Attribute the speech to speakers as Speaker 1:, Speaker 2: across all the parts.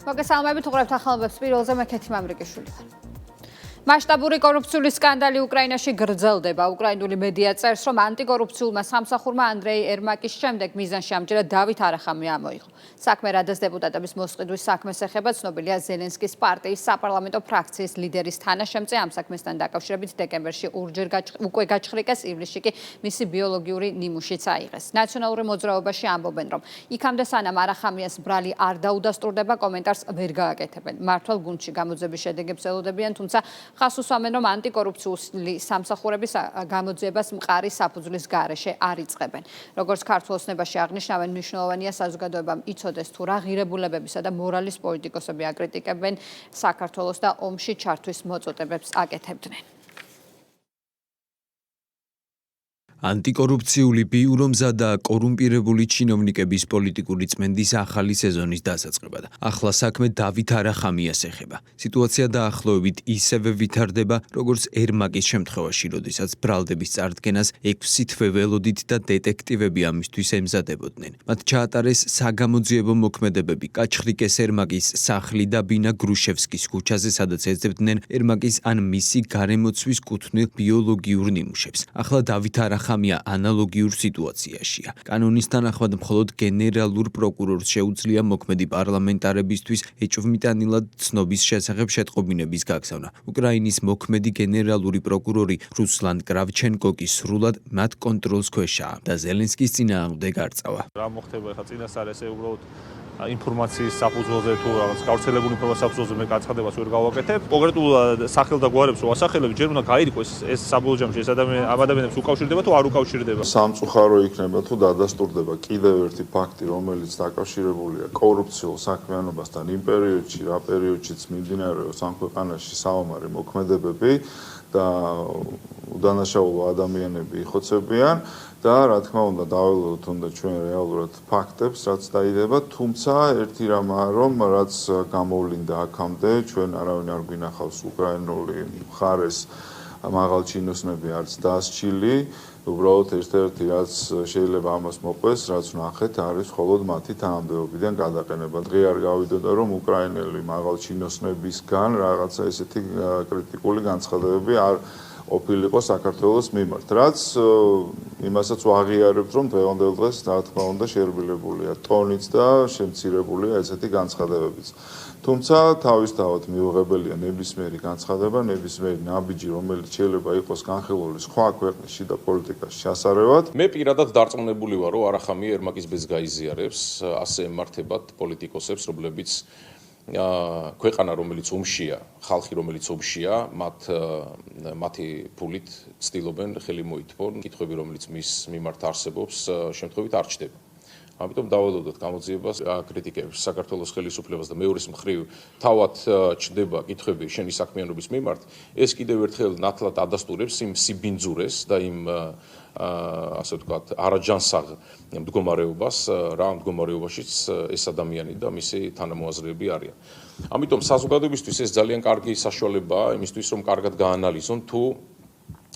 Speaker 1: მოგესალმებით, უყურებთ ახალმოებებს პირველზე მე ქეთი მამრიკიშვილი ვარ. მასშტაბური კორუფციული სკანდალი უკრაინაში გრძელდება. უკრაინული მედია წერს, რომ ანტიკორუფციულმა სამსახურმა ანდრეი ერმაკის შემდეგ მიზანში ამჯერად დავით არახამი ამოიღო. საქმე რადას დეპუტატების მოსყიდვის საქმეს ეხება, ცნობილია ზელენსკის პარტიის საპარლამენტო ფრაქციის ლიდერის თანაშემწე ამ საქმესთან დაკავშირებით დეკემბერში უკვე გაჩხრიკეს, ივლისში კი მისი ბიოლოგიური ნიმუშიც აიღეს. ნაციონალური მოძრაობაში ამბობენ, რომ იქამდე სანამ არახამიას ბრალი არ დაუდასტურდება, კომენტარს ვერ გააკეთებენ. მართვალ გუნდში გამოძების შედეგებს ელოდებიან, თუმცა ხას უსვამენ, რომ ანტიკორუფციული სამსახურების გამოძიებას მყარი საფუძვლის გარეშე არ იწყებენ. როგორც ქართულ ოცნებაში აღნიშნავენ, მნიშვნელოვანია საზოგადოებამ იცოდეს თუ რა ღირებულებებისა და მორალის პოლიტიკოსები აკრიტიკებენ საქართველოს და ომში ჩართვის მოწოდებებს აკეთებდნენ.
Speaker 2: ანტიკორუფციული ბიურომზა და კორუმპირებული ჩინოვნიკების პოლიტიკური წმენდის ახალი სეზონის დასაწყება. ახლა საქმე დავით არახამიას ეხება. სიტუაცია დაახლოებით ისევე ვითარდება, როგორც ერმაკის შემთხვევაში, როდესაც ბრალდების წარდგენას 6 თვე ველოდით და დეტექტივები ამისთვის ემზადებოდნენ. მათ ჩაატარეს საგამოძიებო მოქმედებები კაჩხრიკეს ერმაკის სახლი და ბინა გრუშევსკის ქუჩაზე, სადაც ეძებდნენ ერმაკის ან მისი გარემოცვის კუთვნილ ბიოლოგიურ ნიმუშებს. ახლა დავით არახამია ანალოგიურ სიტუაციაშია. კანონის თანახმად მხოლოდ გენერალურ პროკურორს შეუძლია მოქმედი პარლამენტარებისთვის ეჭვმიტანილად ცნობის შესახებ შეტყობინების გაგზავნა. უკრაინის მოქმედი გენერალური პროკურორი რუსლან კრავჩენკო კი სრულად მათ კონტროლს ქვეშაა და ზელენსკის წინააღმდეგ არწავა.
Speaker 3: რა მოხდება ხა წინასწარ ესე უბრალოდ ინფორმაციის საფუძველზე თუ რაღაც გავრცელებული ინფორმაციის საფუძველზე მე განცხადებას ვერ გავაკეთებ. კონკრეტულ სახელდაგვარებს რო ასახელებ, ჯერ უნდა გაირიყვეს ეს საბოლოო ჯამში ეს ადამიანებს უკავშირდება თუ არ უკავშირდება.
Speaker 4: სამწუხარო იქნება თუ დადასტურდება კიდევ ერთი ფაქტი, რომელიც დაკავშირებულია კორუფციულ საქმიანობასთან იმ პერიოდში, რა პერიოდშიც მიმდინარეობს ამ ქვეყანაში საომარი მოქმედებები და უდანაშაულო ადამიანები იხოცებიან. და რა თქმა უნდა დაველოდოთ უნდა ჩვენ რეალურად ფაქტებს, რაც დაიდება, თუმცა ერთი რამაა, რომ რაც გამოვლინდა აქამდე, ჩვენ არავინ არ გვინახავს უკრაინული მხარეს მაღალ ჩინოსნები არც დასჭილი, უბრალოდ ერთ-ერთი რაც შეიძლება ამას მოყვეს, რაც ვნახეთ, არის მხოლოდ მათი თანამდებობიდან გადაყენება. დღე არ გავიდოდა, რომ უკრაინელი მაღალ ჩინოსნებისგან რაღაცა ესეთი კრიტიკული განცხადებები არ ყოფილიყო საქართველოს მიმართ, რაც იმასაც ვაღიარებთ, რომ დღევანდელ დღეს რა თქმა უნდა შეერბილებულია ტონიც და შემცირებულია ესეთი განცხადებებიც. თუმცა თავისთავად მიუღებელია ნებისმიერი განცხადება, ნებისმიერი ნაბიჯი, რომელიც შეიძლება იყოს განხილული სხვა ქვეყნის შიდა პოლიტიკაში ჩასარევად.
Speaker 5: მე პირადად დარწმუნებული ვარ, რომ არახამია ერმაკის ბედს გაიზიარებს, ასე ემართებათ პოლიტიკოსებს, რომლებიც ქვეყანა რომელიც ომშია, ხალხი რომელიც ომშია, მათი ფულით ცდილობენ ხელი მოითმონ, კითხვები რომელიც მის მიმართ არსებობს, შემთხვევით არ ჩდება. ამიტომ დაველოდოთ გამოძიებას, აკრიტიკებს საქართველოს ხელისუფლებას და მეორის მხრივ თავად ჩდება კითხვები შენი საქმიანობის მიმართ, ეს კიდევ ერთხელ ნათლად ადასტურებს იმ სიბინძურეს და იმ ასე ვთქვათ, არაჯანსაღ მდგომარეობას, რა მდგომარეობაშიც ეს ადამიანი და მისი თანამოაზრეები არიან. ამიტომ საზოგადოებისთვის ეს ძალიან კარგი საშუალებაა იმისთვის, რომ კარგად გაანალიზონ თუ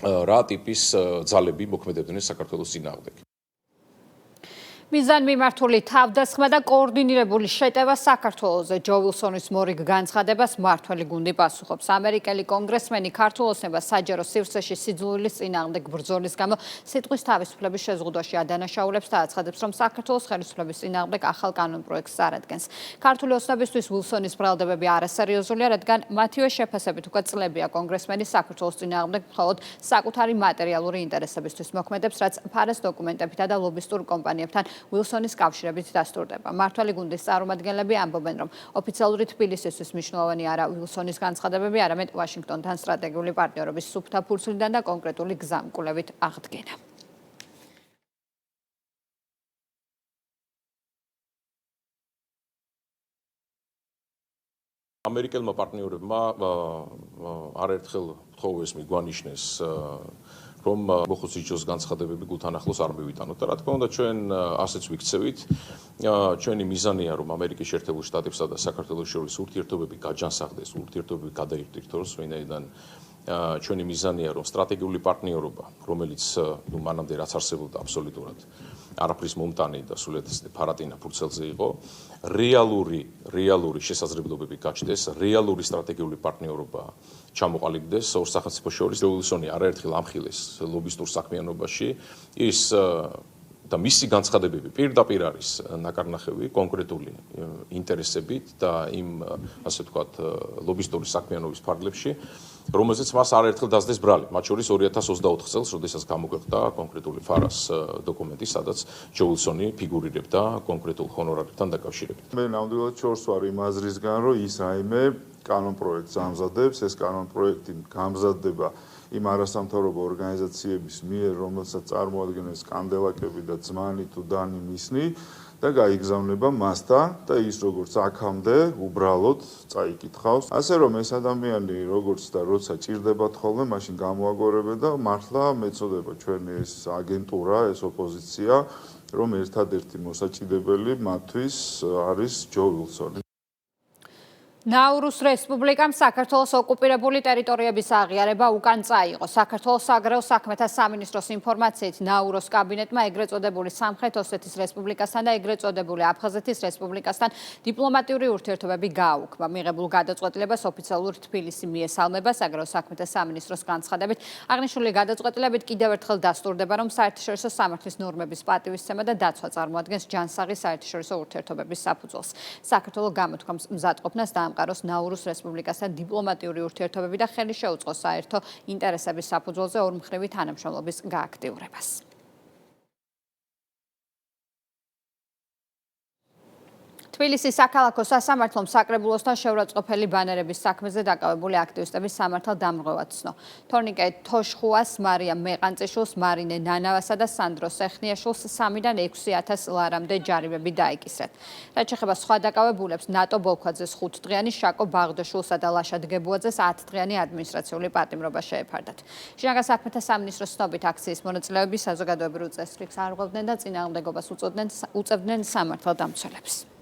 Speaker 5: რა ტიპის ძალები მოქმედებდნენ საქართველოს წინააღმდეგ.
Speaker 1: მიზანმიმართული თავდასხმა და კოორდინირებული შეტევა საქართველოზე ჯო ვილსონის მორიგ განცხადებას მმართველი გუნდი პასუხობს. ამერიკელი კონგრესმენი ქართულ ოცნებას საჯარო სივრცეში სიძულვილის წინააღმდეგ ბრძოლის გამო სიტყვის თავისუფლების შეზღუდვაში ადანაშაულებს და აცხადებს, რომ საქართველოს ხელისუფლების წინააღმდეგ ახალ კანონპროექტს წარადგენს. ქართული ოცნებისთვის ვილსონის ბრალდებები არასერიოზულია, რადგან მათივე შეფასებით უკვე წლებია კონგრესმენი საქართველოს წინააღმდეგ მხოლოდ საკუთარი მატერიალური ინტერესებისთვის მოქმედებს, რაც ფარეს დოკუმენტებითა და ლობისტურ კომპანიებთან ვილსონის კავშირებით დასტურდება. მმართველი გუნდის წარმომადგენლები ამბობენ, რომ ოფიციალური თბილისისთვის მნიშვნელოვანი არა ვილსონის განცხადებები, არამედ ვაშინგტონთან სტრატეგიული პარტნიორობის სუფთა ფურცლიდან და კონკრეტული გზამკვლევით აღდგენა.
Speaker 5: ამერიკელმა პარტნიორებმა არაერთხელ თხოვეს მიგვანიშნეს რომ მოხუცის განცხადებები გულთან ახლოს არ მივიტანოთ და რა თქმა უნდა ჩვენ ასეც ვიქცევით. ჩვენი მიზანია რომ ამერიკის შეერთებულ შტატებსა და საქართველოს შორის ურთიერთობები გაჯანსაღდეს, ურთიერთობები გადაირთვირთოს, ვინაიდან ჩვენი მიზანია რომ სტრატეგიული პარტნიორობა, რომელიც მანამდე რაც არსებობდა აბსოლუტურად არაფრის მომტანი და სულეთ ფარატინა ფურცელზე იყო, რეალური შესაძლებლობები გაჩნდეს, რეალური სტრატეგიული პარტნიორობა ჩამოყალიბდეს ორ სახელმწიფოს შორის. უილსონი არაერთხელ ამხილეს ლობისტურ საქმიანობაში ის და მისი განცხადებები პირდაპირ არის ნაკარნახევი კონკრეტული ინტერესებით და იმ ასე ვთქვათ ლობისტური საქმიანობის ფარგლებში, რომელზეც მას არაერთხელ დასდეს ბრალი, მათ შორის 2024 წელს, როდესაც გამოგვეხდა კონკრეტული ფარას დოკუმენტი, სადაც ჯო უილსონი ფიგურირებდა კონკრეტულ ჰონორარებთან დაკავშირებით.
Speaker 4: მე ნამდვილად შორს ვარ იმ აზრისგან, რომ ის რაიმე კანონპროექტს ამზადებს, ეს კანონპროექტი გამზადდება იმ არასამთავრობო ორგანიზაციების მიერ, რომელსაც წარმოადგენენ სკანდალაკები და ძმანი თუ დანი მისნი და გაიგზავნება მასთან და ის როგორც აქამდე უბრალოდ წაიკითხავს. ასე რომ ეს ადამიანი როგორც და როცა ჭირდებათ ხოლმე, მაშინ გამოაგორებენ და მართლა მეწოდება ჩვენი ეს აგენტურა, ეს ოპოზიცია, რომ ერთადერთი მოსაჭიდებელი მათთვის არის ჯო უილსონი.
Speaker 1: ნაურუს რესპუბლიკამ საქართველოს ოკუპირებული ტერიტორიების აღიარება უკან წაიღო. საქართველოს საგარეო საქმეთა სამინისტროს ინფორმაციით, ნაურუს კაბინეტმა ეგრეთ წოდებული სამხრეთ ოსეთის რესპუბლიკასთან და ეგრეთ წოდებული აფხაზეთის რესპუბლიკასთან დიპლომატიური ურთიერთობები გააუქმა. მიღებულ გადაწყვეტილებას ოფიციალურ თბილისი მიესალმება. საგარეო საქმეთა სამინისტროს განცხადებით, აღნიშნული გადაწყვეტილებით კიდევ ერთხელ დასტურდება, რომ საერთაშორისო სამართლის ნორმების პატივისცემა და დაცვა წარმოადგენს ჯანსაღი საერთაშორისო ურთიერთობების საფუძველს. საქართველოს გამოთქვამს მზადყოფნას დაამყაროს ნაურუს რესპუბლიკასთან დიპლომატიური ურთიერთობები და ხელი შეუწყოს საერთო ინტერესების საფუძველზე ორმხრივი თანამშრომლობის გააქტიურებას. თბილისის საქალაქო სასამართლომ საკრებულოსთან შეურაცხყოფელი ბანერების საქმეზე დაკავებული აქტივისტების სამართალ დამრღვევად ცნო. თორნიკე თოშხუას, მარია მეყანწიშვილს, მარინე ნანავასა და სანდრო სეხნიაშვილს 3-დან 6,000 ლარამდე ჯარიმები დაიკისრეთ. რაც შეეხება სხვა დაკავებულებს, ნატო ბოლქვაძეს 5 დღიანი, შაკო ბაღდაშვილსა და ლაშა დგებუაძეს 10 დღიანი ადმინისტრაციული პატიმრობა შეეფარდათ. შინაგან საქმეთა სამინისტროს ცნობით აქციის მონაწილეები საზოგადოებრივ წესრიგს არღვევდნენ და წინააღმდეგობას უწევდნენ სამართალდამცველებს.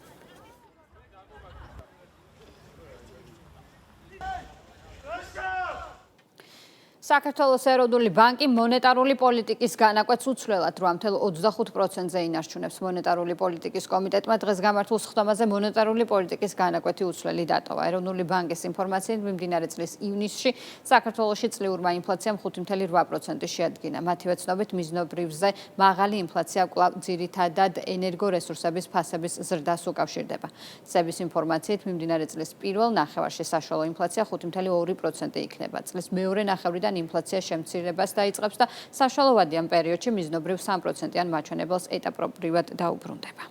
Speaker 1: საქართველოს ეროვნული ბანკი მონეტარული პოლიტიკის განაკვეთს უცვლელად 8,25%-ზე ინარჩუნებს. მონეტარული პოლიტიკის კომიტეტმა დღეს გამართულ სხდომაზე მონეტარული პოლიტიკის განაკვეთი უცვლელი დატოვა. ეროვნული ბანკის ინფორმაციით, მიმდინარე წლის ივნისში საქართველოში წლიურმა ინფლაციამ 5,8% შეადგინა. მათივე ცნობით, მიზნობრივზე მაღალი ინფლაცია კვლავ ძირითადად ენერგორესურსების ფასების ზრდას უკავშირდება. სების ინფორმაციით, მიმდინარე წლის პირველ ნახევარში საშუალო ინფლაცია 5,2% იქნება. წლის მეორე ნახევრიდან ინფლაცია შემცირებას დაიწყებს და საშუალოვადიან პერიოდში მიზნობრივ 3%-იან მაჩვენებელს ეტაპობრივად დაუბრუნდება.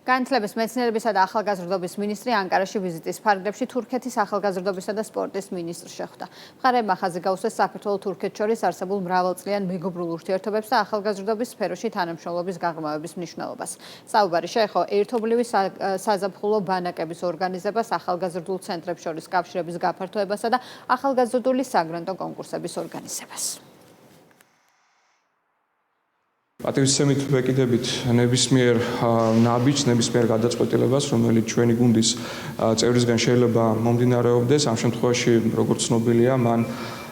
Speaker 1: განათლების, მეცნიერებისა და ახალგაზრდობის მინისტრი ანკარაში ვიზიტის ფარგლებში თურქეთის ახალგაზრდობისა და სპორტის მინისტრს შეხვდა. მხარეებმა ხაზი გაუსვეს საქართველოს თურქეთს შორის არსებულ მრავალწლიან მეგობრულ ურთიერთობებს და ახალგაზრდობის სფეროში თანამშრომლობის გაღრმავების მნიშვნელობას. საუბარი შეეხო ერთობლივი საზაფხულო ბანაკების ორგანიზებას, ახალგაზრდულ ცენტრებს შორის კავშირების გაფართოებასა და ახალგაზრდული საგრანტო კონკურსების ორგანიზებას.
Speaker 6: პატივისცემით ვეკიდებით ნებისმიერ ნაბიჯს, ნებისმიერ გადაწყვეტილებას, რომელიც ჩვენი გუნდის წევრისგან შეიძლება მომდინარეობდეს. ამ შემთხვევაში, როგორც ცნობილია, მან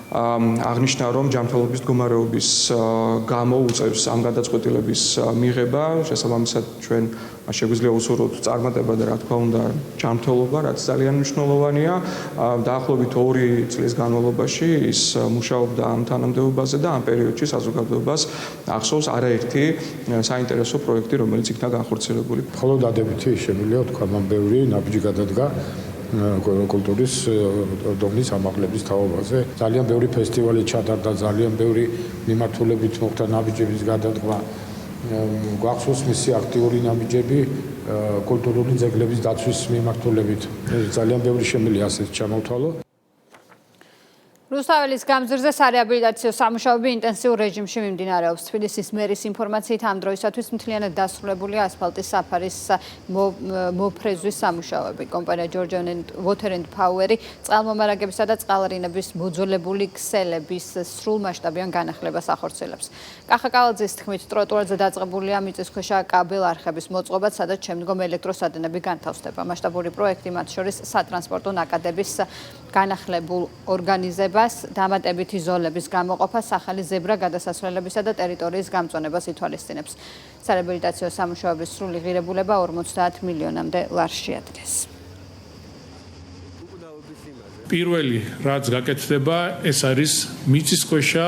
Speaker 6: აღნიშნა, რომ ჯანმრთელობის მდგომარეობის გამო უწევს ამ გადაწყვეტილების მიღება. შესაბამისად, ჩვენ შეგვიძლია უსურვოთ წარმატება და რა თქმა უნდა ჯანმრთელობა, რაც ძალიან მნიშვნელოვანია. დაახლოებით 2 წლის განმავლობაში ის მუშაობდა ამ თანამდებობაზე და ამ პერიოდში საზოგადოებას ახსოვს არაერთი საინტერესო პროექტი, რომელიც იქნა განხორციელებული.
Speaker 7: მხოლოდ დადებითი შემიძლია თქვა, მან ბევრი ნაბიჯი გადადგა კულტურის დონის ამაღლების თაობაზე. ძალიან ბევრი ფესტივალი ჩატარდა, ძალიან ბევრი მიმართულებით მოხდა ნაბიჯების გადადგმა. გვახსოვს მისი აქტიური ნაბიჯები კულტურული ძეგლების დაცვის მიმართულებით. ძალიან ბევრი შემიძლია ასეთ ჩამოვთვალო.
Speaker 1: რუსთაველის გამზირზე სარეაბილიტაციო სამუშაოები ინტენსიურ რეჟიმში მიმდინარეობს. თბილისის მერის ინფორმაციით ამ დროისათვის მთლიანად დასრულებულია ასფალტის საფარის მოფრეზვის სამუშაოები. კომპანია Georgian Water and Power-ი წყალმომარაგებისა და წყალრინების მოძველებული ქსელების სრულმასშტაბიან განახლებას ახორციელებს. კახა კალაძის თქმით, ტროტუარზე დაწყებულია მიწისქვეშა კაბელ-არხების მოწყობა, სადაც შემდგომ ელექტროსადენები განთავსდება. მასშტაბური პროექტი მათ შორის სატრანსპორტო ნაკადების განახლებულ ორგანიზებას, დამატებითი ზოლების გამოყოფას, ახალი ზებრა გადასასვლელებისა და ტერიტორიის გამწვანებას ითვალისწინებს. სარეაბილიტაციო სამუშაოების სრული ღირებულება 50 მილიონამდე ლარს შეადგენს.
Speaker 8: პირველი რაც გაკეთდება, ეს არის მიწისქვეშა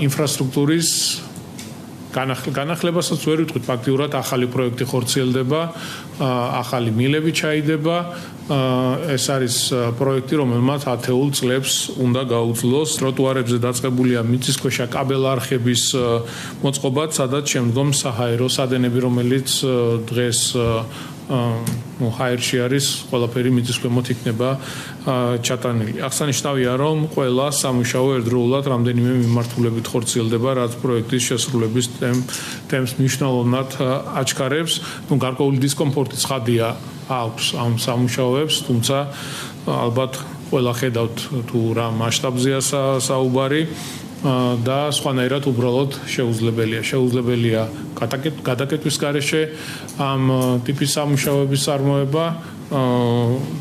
Speaker 8: ინფრასტრუქტურის განახლებასაც ვერ ვიტყვით, ფაქტიურად ახალი პროექტი ხორციელდება, ახალი მილები ჩაიდება. ეს არის პროექტი, რომელმაც 10 წლებს უნდა გაუძლოს. ტროტუარებზე დაწყებულია მიწისქვეშა კაბელ-არხების მოწყობაც, სადაც შემდგომ საჰაერო სადენები, რომელიც დღეს ჰაერში არის, ყველაფერი მიწის ქვემოთ იქნება ჩატანილი. აღსანიშნავია, რომ ყველა სამუშაო ერთდროულად რამდენიმე მიმართულებით ხორციელდება, რაც პროექტის შესრულების ტემპს მნიშვნელოვნად აჩქარებს. გარკვეული დისკომფორტი ცხადია აქვს ამ სამუშაოებს, თუმცა ალბათ ყველა ხედავთ თუ რა მასშტაბზეა საუბარი და სხვანაირად უბრალოდ შეუძლებელია გადაკეტვის გარეშე ამ ტიპის სამუშაოების წარმოება,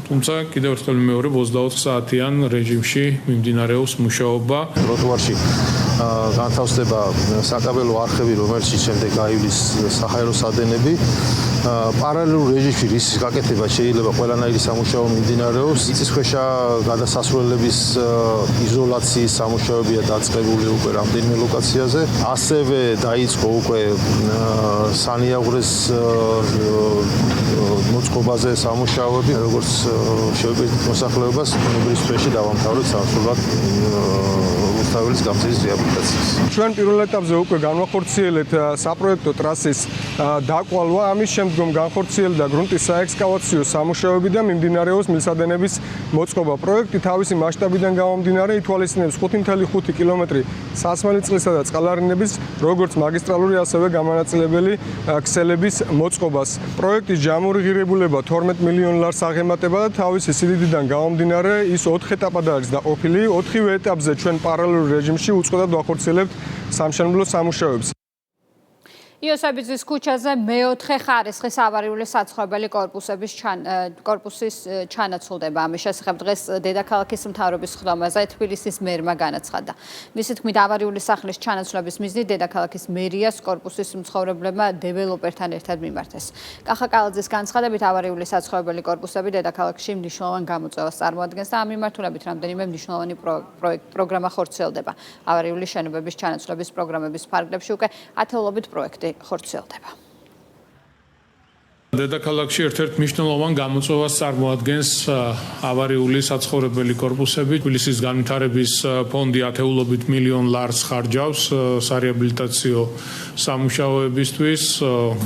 Speaker 8: თუმცა კიდევ ერთხელ მეორე 24 საათიან რეჟიმში მიმდინარეობს მუშაობა.
Speaker 9: ტროტუარში განთავსდება საკაბელო არხები, რომელშიც შემდეგ გაივლის საჰაერო სადენები. პარალელურ რეჟიმში რის გაკეთება შეიძლება ყველანაირი სამუშაო მიმდინარეობს. მიწისქვეშა გადასასვლელების იზოლაციის სამუშაოებია დაწყებული უკვე რამდენიმე ლოკაციაზე. ასევე დაიწყო უკვე სანიაღვრეს მოწყობაზე სამუშაოები, როგორც შევეცდით მოსახლეობას ბუნებრივ სფეროში დავამთავროთ სავსურად რუსთაველის გამზირის რეაბილიტაციას.
Speaker 6: ჩვენ პირველ ეტაპზე უკვე განვახორციელებთ საპროექტო ტრასის დაკვალვა, ამის შემდგომ განხორციელდა გრუნტის საექსკავაციო სამუშაოები და მიმდინარეობს მილსადენების მოწყობა. პროექტი თავისი მასშტაბიდან გამომდინარე ითვალისწინებს 5.5 კილომეტრი სასმელი წყლისა და წყალარინების, როგორც მაგისტრალური, ასევე გამანაწილებელი ქსელების მოწყობას. პროექტის ჯამური ღირებულება 12 მილიონ ლარს აღემატება და თავისი სიდიდიდან გამომდინარე ის 4 ეტაპად არის დაყოფილი. 4-ვე ეტაპზე ჩვენ პარალელურ რეჟიმში უწყოდად ვახორციელებთ სამშენებლო სამუშაოებს.
Speaker 1: იოსებიძის ქუჩაზე მეოთხე ხარისხის ავარიული საცხოვრებელი კორპუსის ჩანაცვლდება. ამის შესახებ დღეს დედაქალაქის მთავრობის ხდომაზე თბილისის მერმა განაცხადა. მისი თქმით, ავარიული სახლის ჩანაცვლების მიზნით დედაქალაქის მერიას კორპუსის მცხოვრებლებმა დეველოპერთან ერთად მიმართეს. კახა კალაძის განცხადებით, ავარიული საცხოვრებელი კორპუსები დედაქალაქში მნიშვნელოვან გამოწვევას წარმოადგენს და ამ მიმართულებით რამდენიმე მნიშვნელოვანი პროგრამა ხორციელდება. ავარიული შენობების ჩანაცვლების პროგრამების ფარგლებში უკვე ათეულობით პროექტი ხორციელდება.
Speaker 8: დედაქალაქში ერთ-ერთ მნიშვნელოვან გამოწვევას წარმოადგენს ავარიული საცხოვრებელი კორპუსები. თბილისის განვითარების ფონდი ათეულობით მილიონ ლარს ხარჯავს სარეაბილიტაციო სამუშაოებისთვის.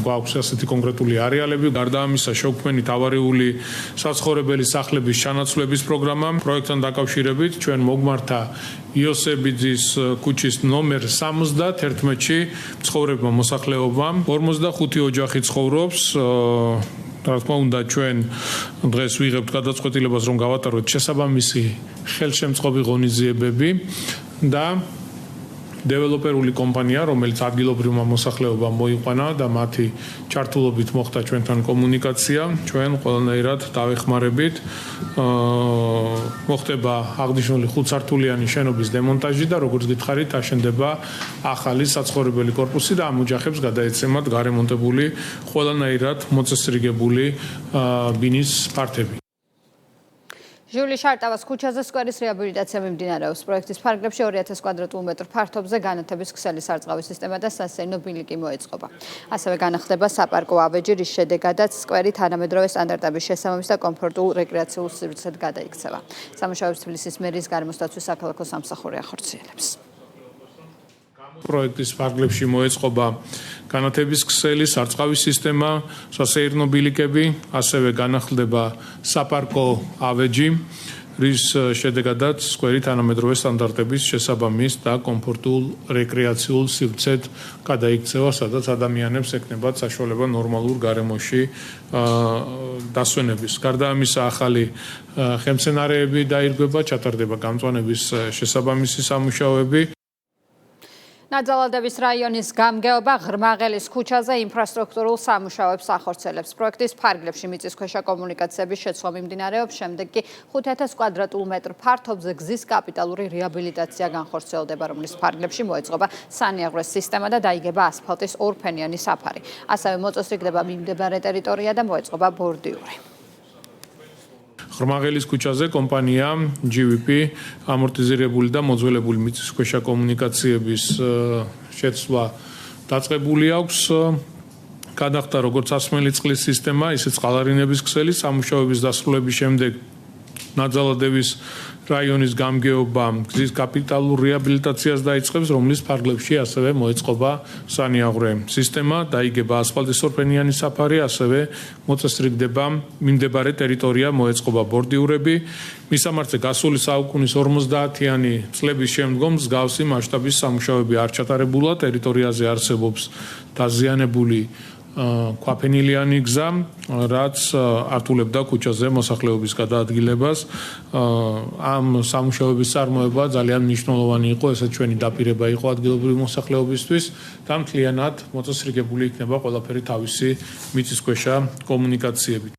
Speaker 8: გვაქვს ასეთი კონკრეტული არეალები. გარდა ამისა, შევქმნით ავარიული საცხოვრებელი სახლების ჩანაცვლების პროგრამა. პროექტთან დაკავშირებით ჩვენ მოგმართა იოსებიძის ქუჩის ნომერ 71-ში მცხოვრებმა მოსახლეობამ 45 ოჯახი ცხოვრობს. რა თქმა უნდა, ჩვენ დღეს ვიღებთ გადაწყვეტილებას, რომ გავატაროთ შესაბამისი ხელშემწყობი ღონისძიებები და დეველოპერული კომპანია, რომელიც ადგილობრივმა მოსახლეობამ მოიყვანა და მათი ჩართულობით მოხდა ჩვენთან კომუნიკაცია, ჩვენ ყველანაირად დავეხმარებით. მოხდება აღნიშნული 5-სართულიანი შენობის დემონტაჟი და როგორც გითხარით, აშენდება ახალი საცხოვრებელი კორპუსი და ამ ოჯახებს გადაეცემათ გარემონტებული ყველანაირად მოწესრიგებული ბინის ფართები.
Speaker 1: ჟიული შარტავას ქუჩაზე სკვერის რეაბილიტაცია მიმდინარეობს. პროექტის ფარგლებში 2000 კვადრატულ მეტრ ფართობზე განათების ქსელი სარწყავი სისტემა და სასეირნო ბილიკი მოეწყობა. ასევე განახლდება საპარკო ავეჯი, რის შედეგადაც სკვერი თანამედროვე სტანდარტების შესაბამის და კომფორტულ რეკრეაციულ სივრცედ გადაიქცევა. სამუშაოებს თბილისის მერის გარემოსდაცვის საქალაქო სამსახური ახორციელებს.
Speaker 8: პროექტის ფარგლებში მოეწყობა განათების ქსელი, სარწყავის სისტემა, სასეირნო ბილიკები, ასევე განახლდება საპარკო ავეჯი, რის შედეგადაც სკვერი თანამედროვე სტანდარტების შესაბამის და კომფორტულ რეკრეაციულ სივრცედ გადაიქცევა, სადაც ადამიანებს ექნებათ საშუალება ნორმალურ გარემოში დასვენების. გარდა ამისა, ახალი ხელმძენარეები დაირღვება, ჩატარდება გამწვანების შესაბამისი სამუშაოები.
Speaker 1: ნაძალადების რაიონის გამგეობა ღრმაღელის ქუჩაზე ინფრასტრუქტურულ სამუშაოებს ახორციელებს. პროექტის ფარგლებში მიწისქვეშა კომუნიკაციების შეცვლა მიმდინარეობს, შემდეგ კი 5000 კვადრატულ მეტრ ფართობზე გზის კაპიტალური რეაბილიტაცია განხორციელდება, რომლის ფარგლებში მოეწყობა სანიაღვრეს სისტემა და დაიგება ასფალტის ორფენიანი საფარი. ასევე მოწესრიგდება მიმდებარე ტერიტორია და მოეწყობა ბორდიური.
Speaker 8: ღრმაღელის ქუჩაზე კომპანია GVP ამორტიზირებული და მოძველებული მიწისქვეშა კომუნიკაციების შეცვლა დაწყებული აქვს. გადახდა როგორც ასმელი წყლის სისტემა, ისე წყალარინების ქსელი. სამუშაოების დასრულების შემდეგ ნაძალადების რაიონის გამგეობა გზის კაპიტალურ რეაბილიტაციას დაიწყებს, რომლის ფარგლებში ასევე მოეწყობა სანიაღვრე სისტემა, დაიგება ასფალტის ორფენიანი საფარი, ასევე მოწესრიგდება მიმდებარე ტერიტორია, მოეწყობა ბორდიურები. მისამართზე გასული საუკუნის 50-იანი წლების შემდგომ მსგავსი მასშტაბის სამუშაოები არ ჩატარებულა, ტერიტორიაზე არსებობს დაზიანებული ქვაფენილიანი გზა, რაც ართულებდა ქუჩაზე მოსახლეობის გადაადგილებას. ამ სამუშაოების წარმოება ძალიან მნიშვნელოვანი იყო, ესე ჩვენი დაპირება იყო ადგილობრივი მოსახლეობისთვის და მთლიანად მოწესრიგებული იქნება ყველაფერი თავისი მიწისქვეშა კომუნიკაციებით.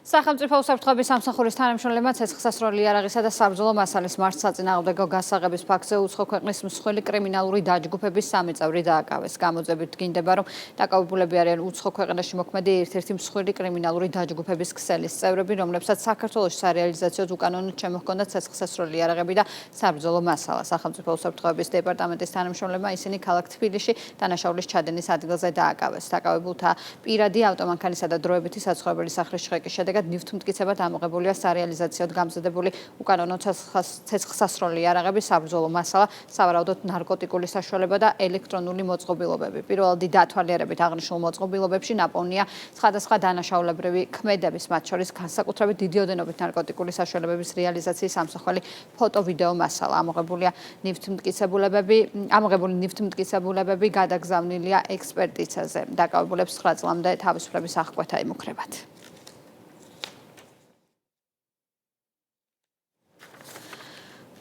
Speaker 1: სახელმწიფო უსაფრთხოების სამსახურის თანამშრომლებმა ცეცხლსასროლი იარაღისა და საბრძოლო მასალის მართ საწინააღმდეგო გასაღების ფაქტზე უცხო ქვეყნის მსხვილი კრიმინალური დაჯგუფების 3 წევრი დააკავეს. გამოძებით დგინდება, რომ დაკავებულები არიან უცხო ქვეყანაში მოქმედი ერთ-ერთი მსხვილი კრიმინალური დაჯგუფების ქსელის წევრები, რომლებსაც საქართველოში სარეალიზაციოდ უკანონოდ შემოჰქონდათ ცეცხლსასროლი იარაღები და საბრძოლო მასალა. სახელმწიფო უსაფრთხოების დეპარტამენტის თანამშრომლებმა ისინი ქალაქ თბილისში დანაშაულის ჩადენის ადგილზე დააკავეს. დაკავებულთა პირადი ავტომანქანისა და დროებითი საცხოვრებელი სახლის შეკის შედეგად ნივთმტკიცებად ამოღებულია სარეალიზაციოდ გამზადებული უკანონო ცეცხლსასროლი იარაღები, საბრძოლო მასალა, სავარაუდოდ ნარკოტიკული საშუალება და ელექტრონული მოწყობილობები. პირველადი დათვალიერებით აღნიშნულ მოწყობილობებში ნაპოვნია სხვადასხვა დანაშაულებრივი ქმედების, მათ შორის განსაკუთრებით დიდი ოდენობით ნარკოტიკული საშუალებების რეალიზაციის სამსახველი ფოტო-ვიდეო მასალა. ამოღებული ნივთმტკიცებულებები გადაგზავნილია ექსპერტიზაზე. დაკავებულებს 9 წლამდე თავისუფლების აღკვეთა ემუქრებათ.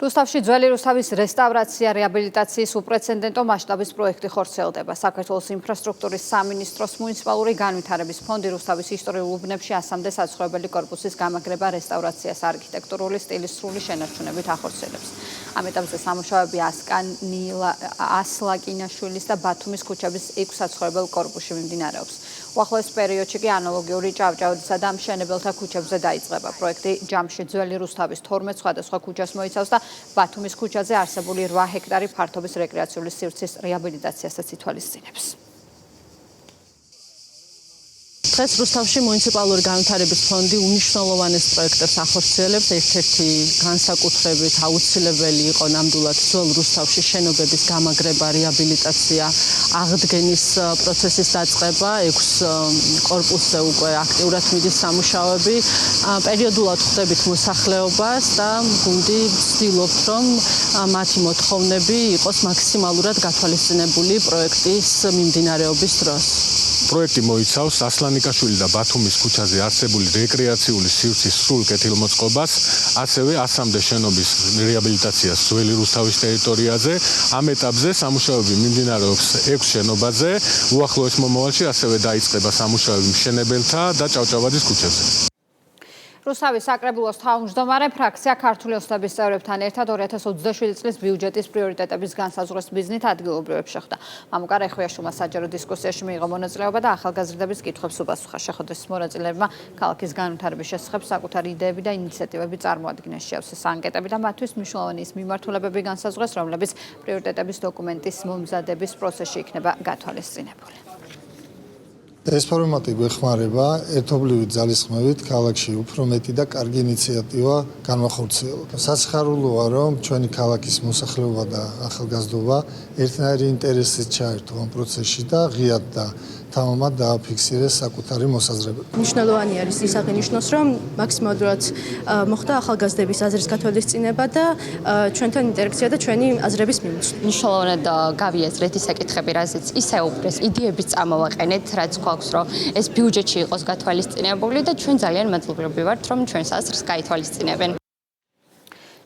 Speaker 1: რუსთავში ძველი რუსთავის რესტავრაცია რეაბილიტაციის უპრეცედენტო მასშტაბის პროექტი ხორციელდება. საქართველოს ინფრასტრუქტურის სამინისტროს მუნიციპალური განვითარების ფონდი რუსთავის ისტორიულ უბნებში 100-მდე საცხოვრებელი კორპუსის გამაგრება რესტავრაციას არქიტექტურული სტილის სრული შენარჩუნებით ახორციელებს. ამ ეტაპზე სამუშაოები ასლაკინაშვილის და ბათუმის ქუჩების 6 საცხოვრებელ კორპუსში მიმდინარეობს. უახლოეს პერიოდში კი ანალოგიური ჭავჭავდისა და მშენებელთა ქუჩებზე დაიწყება. პროექტი ჯამში ძველი რუსთავის 12 სხვადასხვა ქუჩას მოიცავს და ბათუმის ქუჩაზე არსებული 8 ჰექტარი ფართობის რეკრეაციული სივრცის რეაბილიტაციასაც ითვალისწინებს.
Speaker 10: დღეს რუსთავში მუნიციპალური განვითარების ფონდი უნიშნელოვანეს პროექტებს ახორციელებს. ერთ-ერთი განსაკუთრებით აუცილებელი იყო ნამდვილად ძველ რუსთავში შენობების გამაგრება, რეაბილიტაცია, აღდგენის პროცესის დაწყება. 6 კორპუსზე უკვე აქტიურად მიდის სამუშაოები. პერიოდულად ხვდებით მოსახლეობას და გუნდი ვცდილობთ, რომ მათი მოთხოვნები იყოს მაქსიმალურად გათვალისწინებული პროექტის მიმდინარეობის დროს.
Speaker 11: პროექტი მოიცავს ასლანიკაშვილი და ბათუმის ქუჩაზე არსებული რეკრეაციული სივრცის სრულ კეთილმოწყობას, ასევე 100-მდე შენობის რეაბილიტაციას ძველი რუსთავის ტერიტორიაზე. ამ ეტაპზე სამუშაოები მიმდინარეობს 6 შენობაზე. უახლოეს მომავალში ასევე დაიწყება სამუშაოები მშენებელთა და ჭავჭავაძის ქუჩებზე.
Speaker 1: რუსთავის საკრებულოს თავმჯდომარე ფრაქცია ქართული ოცნების წევრებთან ერთად 2027 წლის ბიუჯეტის პრიორიტეტების განსაზღვრას მიზნით ადგილობრივებს შეხვდა. მამუკა რეხვიაშვილმა საჯარო დისკუსიაში მიიღო მონაწილეობა და ახალგაზრდების კითხვებს უპასუხა. შეხვედრის მონაწილეებმა ქალაქის განვითარების შესახებ საკუთარი იდეები და ინიციატივები წარმოადგინეს. შეავსეს ანკეტები და მათთვის მნიშვნელოვანი ის მიმართულებები განსაზღვრეს, რომლებიც პრიორიტეტების დოკუმენტის მომზადების პროცესში იქნება გათვალისწინებული.
Speaker 12: ეს ფორმატი გვეხმარება ერთობლივი ძალისხმევით ქალაქში უფრო მეტი და კარგი ინიციატივა განვახორციელოთ. სასიხარულოა, რომ ჩვენი ქალაქის მოსახლეობა და ახალგაზრდობა ერთნაირი ინტერესით ჩაერთო ამ პროცესში და ღიად და თავმად დააფიქსირეს საკუთარი მოსაზრებები.
Speaker 13: მნიშვნელოვანი არის ის აღინიშნოს, რომ მაქსიმალურად მოხდა ახალგაზრდების აზრის გათვალისწინება და ჩვენთან ინტერაქცია და ჩვენი აზრების მიმოწვევა.
Speaker 14: მნიშვნელოვნად გავიაზრეთ ის საკითხები, რაზეც ისე უბრალოდ იდეებიც წამოვაყენეთ, რაც გვაქვს, რომ ეს ბიუჯეტში იყოს გათვალისწინებული და ჩვენ ძალიან მადლობები ვართ, რომ ჩვენს აზრს გაითვალისწინებენ.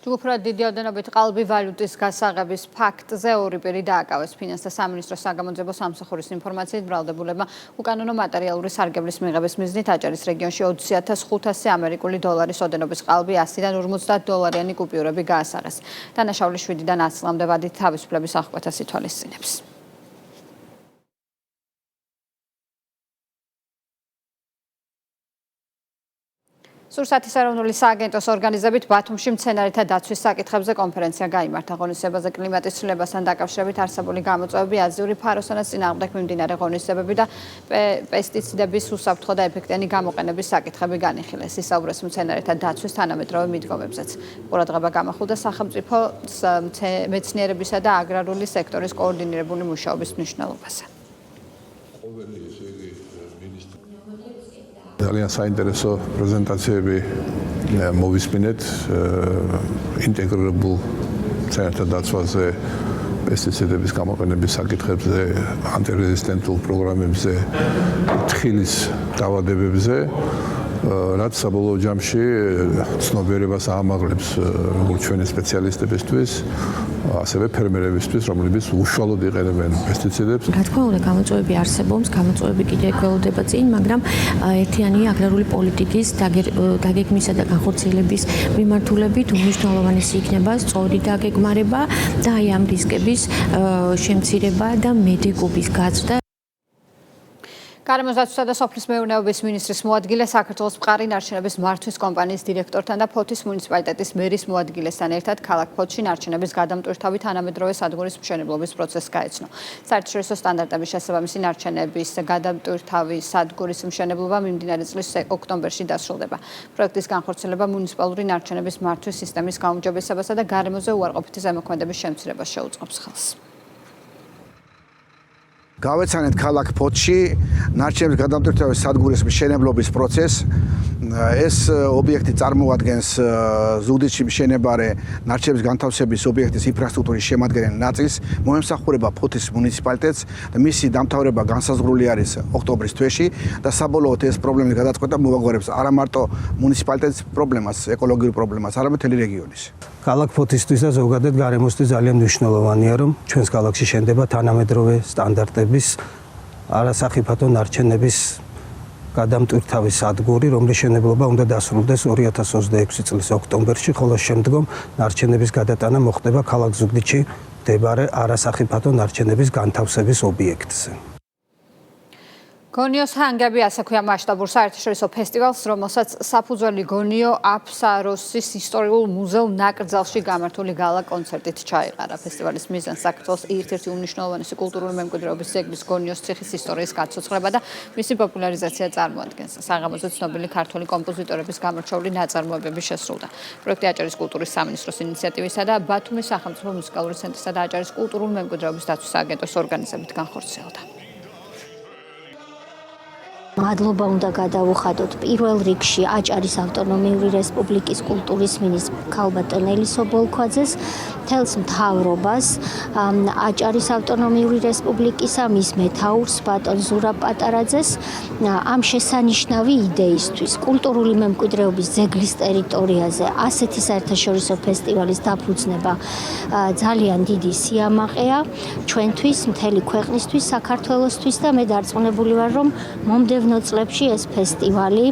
Speaker 1: ჯგუფურად დიდი ოდენობით ყალბი ვალუტის გასაღების ფაქტზე ორი პირი დააკავეს. ფინანსთა სამინისტროს საგამოძიებო სამსახურის ინფორმაციით ბრალდებულებმა უკანონო მატერიალური სარგებლის მიღების მიზნით აჭარის რეგიონში 20.500 ამერიკული დოლარის ოდენობის ყალბი 100-დან 50 დოლარიანი კუპიურები გაასაღეს. დანაშაული 7-დან 10 წლამდე ვადით თავისუფლების აღკვეთას ითვალისწინებს. სურსათის ეროვნული სააგენტოს ორგანიზებით ბათუმში მცენარეთა დაცვის საკითხებზე კონფერენცია გაიმართა. ღონისძიებაზე კლიმატის ცვლილებასთან დაკავშირებით არსებული გამოწვევები, აზიური ფაროსანაც წინააღმდეგ მიმდინარე ღონისძიებები და პესტიციდების უსაფრთხო და ეფექტიანი გამოყენების საკითხები განიხილეს. ისაუბრეს მცენარეთა დაცვის თანამედროვე მიდგომებზეც. ყურადღება გამახვილდა სახელმწიფო მეცნიერებისა და აგრარული სექტორის კოორდინირებული მუშაობის მნიშვნელობაზე.
Speaker 15: ძალიან საინტერესო პრეზენტაციები მოვისმინეთ ინტეგრირებულ მცენარეთა დაცვაზე, პესტიციდების გამოყენების საკითხებზე, ანტირეზისტენტულ პროგრამებზე, თხილის დაავადებებზე, რაც საბოლოო ჯამში ცნობიერებას აამაღლებს როგორც ჩვენი სპეციალისტებისთვის, ასევე ფერმერებისთვის, რომლებიც უშუალოდ იყენებენ პესტიციდებს.
Speaker 16: რა თქმა უნდა, გამოწვევები არსებობს, გამოწვევები კიდევ გველოდება წინ, მაგრამ ერთიანი აგრარული პოლიტიკის დაგეგმისა და განხორციელების მიმართულებით უმნიშვნელოვანესი იქნება სწორი დაგეგმარება და აი ამ რისკების შემცირება და მედეგობის გაზრდა.
Speaker 1: გარემოსდაცვისა და სოფლის მეურნეობის მინისტრის მოადგილე საქართველოს მყარი ნარჩენების მართვის კომპანიის დირექტორთან და ფოთის მუნიციპალიტეტის მერის მოადგილესთან ერთად ქალაქ ფოთში ნარჩენების გადამტვირთავი თანამედროვე სადგურის მშენებლობის პროცესს გაეცნო. საერთაშორისო სტანდარტების შესაბამისი ნარჩენების გადამტვირთავი სადგურის მშენებლობა მიმდინარე წლის ოქტომბერში დასრულდება. პროექტის განხორციელება მუნიციპალური ნარჩენების მართვის სისტემის გაუმჯობესებასა და გარემოზე უარყოფითი ზემოქმედების შემცირებას შეუწყობს ხელს.
Speaker 17: გავეცანეთ ქალაქ ფოთში ნარჩენების გადამტვირთავის სადგურის მშენებლობის პროცესს. ეს ობიექტი წარმოადგენს ზუგდიდში მშენებარე ნარჩენების განთავსების ობიექტის ინფრასტრუქტურის შემადგენელ ნაწილს. მოემსახურება ფოთის მუნიციპალიტეტს და მისი დამთავრება განსაზღვრული არის ოქტომბრის თვეში და საბოლოოდ ეს პრობლემის გადაწყვეტა მოაგვარებს არა მარტო მუნიციპალიტეტის პრობლემას, ეკოლოგიურ პრობლემას, არამედ მთელი რეგიონის.
Speaker 18: ქალაქ ფოთისთვის და ზოგადად გარემოსთვის ძალიან მნიშვნელოვანია, რომ ჩვენს ქალაქში შენდება თანამედროვე სტანდარტების არასახიფათო ნარჩენების გადამტვირთავი სადგური, რომლის მშენებლობა უნდა დასრულდეს 2026 წლის ოქტომბერში, ხოლო შემდგომ ნარჩენების გადატანა მოხდება ქალაქ ზუგდიდში მდებარე არასახიფათო ნარჩენების განთავსების ობიექტზე.
Speaker 1: გონიოს ჰანგები ასაქვია მასშტაბურ საერთაშორისო ფესტივალს, რომელსაც საფუძველი გონიო აფსაროსის ისტორიულ მუზეუმ ნაკრძალში გამართული გალა კონცერტით ჩაეყარა. ფესტივალის მიზანს საქართველოს ერთ-ერთი უმნიშვნელოვანესი კულტურული მემკვიდრეობის ძეგლის გონიოს ციხის ისტორიის გაცოცხლება და მისი პოპულარიზაცია წარმოადგენს. საღამოზე ცნობილი ქართველი კომპოზიტორების გამორჩეული ნაწარმოებები შესრულდა. პროექტი აჭარის კულტურის სამინისტროს ინიციატივისა და ბათუმის სახელმწიფო მუსიკალური ცენტრისა და აჭარის კულტურული მემკვიდრეობის დაცვის სააგენტოს ორგანიზებით განხორციელდა.
Speaker 19: მადლობა უნდა გადავუხადოთ პირველ რიგში აჭარის ავტონომიური რესპუბლიკის კულტურის მინისტრ ქალბატონ ელისო ბოლქვაძეს, მთელს მთავრობას, აჭარის ავტონომიური რესპუბლიკისა, მის მეთაურს ბატონ ზურაბ პატარაძეს ამ შესანიშნავი იდეისთვის, კულტურული მემკვიდრეობის ძეგლის ტერიტორიაზე ასეთი საერთაშორისო ფესტივალის დაფუძნება ძალიან დიდი სიამაყეა ჩვენთვის, მთელი ქვეყნისთვის, საქართველოსთვის და მე დარწმუნებული ვარ, რომ მომდევნო წლებში ეს ფესტივალი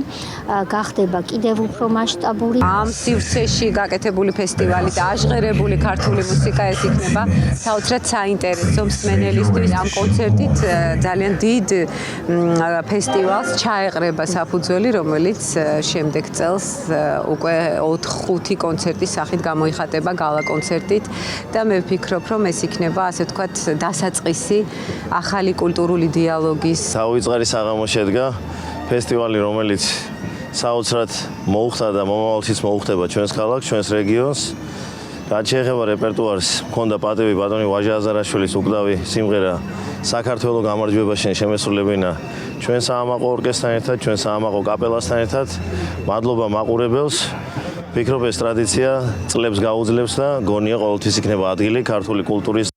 Speaker 19: გახდება კიდევ უფრო მასშტაბური.
Speaker 20: ამ სივრცეში გაკეთებული ფესტივალი და აჟღერებული ქართული მუსიკა ეს იქნება საოცრად საინტერესო მსმენელისთვის. ამ კონცერტით ძალიან დიდ ფესტივალს ჩაეყრება საფუძველი, რომელიც შემდეგ წელს უკვე 4-5 კონცერტის სახით გამოიხატება გალა კონცერტით და მე ვფიქრობ, რომ ეს იქნება ასე ვთქვათ დასაწყისი ახალი კულტურული დიალოგის.
Speaker 21: საუიწყარი საღამო შედგა ფესტივალი, რომელიც საოცრად მოუხდა და მომავალშიც მოუხდება ჩვენს ქალაქს, ჩვენს რეგიონს რაც შეეხება რეპერტუარს, მქონდა პატივი ბატონი ვაჟა აზარაშვილის უკდავი სიმღერა საქართველოს გამარჯვება შენ შემესრულებინა ჩვენ საამაყო ორკესტრთან ერთად, ჩვენ საამაყო კაპელასთან ერთად. მადლობა მაყურებელს. ვფიქრობ ეს ტრადიცია წლებს გაუძლებს და გონია ყოველთვის იქნება ადგილი ქართული კულტურის